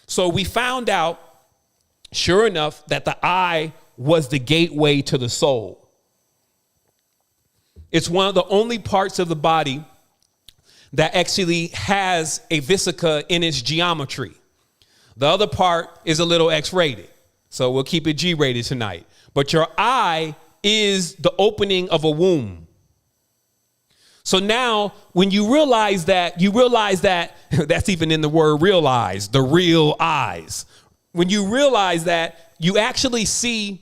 So we found out, sure enough, that the eye was the gateway to the soul. It's one of the only parts of the body that actually has a vesica in its geometry. The other part is a little X-rated. So we'll keep it G-rated tonight. But your eye is the opening of a womb. So now when you realize that that's even in the word realize, the real eyes. When you realize that, you actually see,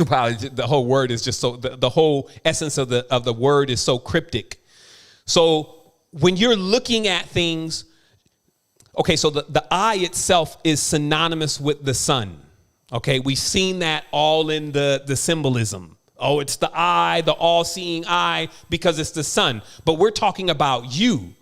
wow, the whole word is just so, the whole essence of the word is so cryptic. So when you're looking at things, okay, so the eye itself is synonymous with the sun. Okay, we've seen that all in the symbolism. Oh, it's the eye, the all-seeing eye, because it's the sun. But we're talking about you.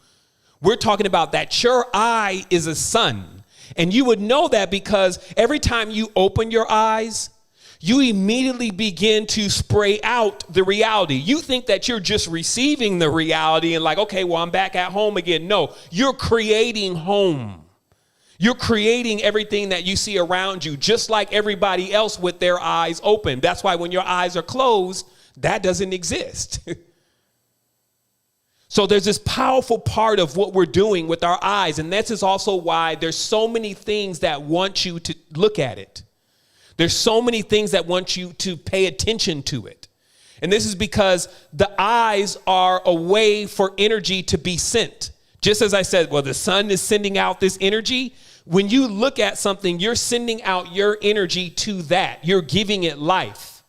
We're talking about that your eye is a sun. And you would know that because every time you open your eyes, you immediately begin to spray out the reality. You think that you're just receiving the reality and like, okay, well, I'm back at home again. No, you're creating home. You're creating everything that you see around you, just like everybody else with their eyes open. That's why when your eyes are closed, that doesn't exist. So there's this powerful part of what we're doing with our eyes. And this is also why there's so many things that want you to look at it. There's so many things that want you to pay attention to it. And this is because the eyes are a way for energy to be sent. Just as I said, well, the sun is sending out this energy. When you look at something, you're sending out your energy to that. You're giving it life.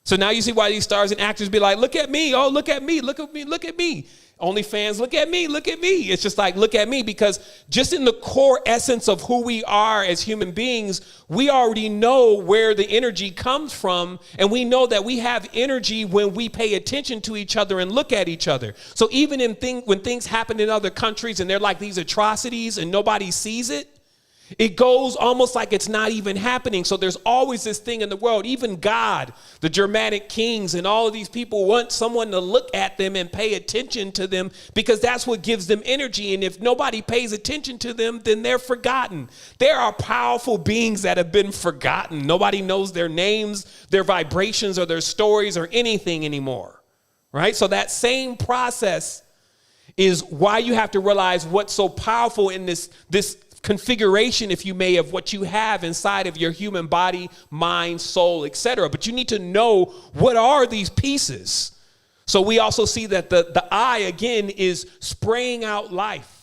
So now you see why these stars and actors be like, look at me. Oh, look at me. Look at me. Look at me. OnlyFans, look at me. Look at me. It's just like, look at me, because just in the core essence of who we are as human beings, we already know where the energy comes from. And we know that we have energy when we pay attention to each other and look at each other. So even when things happen in other countries and they're like these atrocities and nobody sees it, it goes almost like it's not even happening. So there's always this thing in the world, even God, the Germanic kings and all of these people want someone to look at them and pay attention to them, because that's what gives them energy. And if nobody pays attention to them, then they're forgotten. There are powerful beings that have been forgotten. Nobody knows their names, their vibrations, or their stories or anything anymore. Right? So that same process is why you have to realize what's so powerful in this configuration, if you may, of what you have inside of your human body, mind, soul, etc. But you need to know what are these pieces. So we also see that the eye, again, is spraying out life.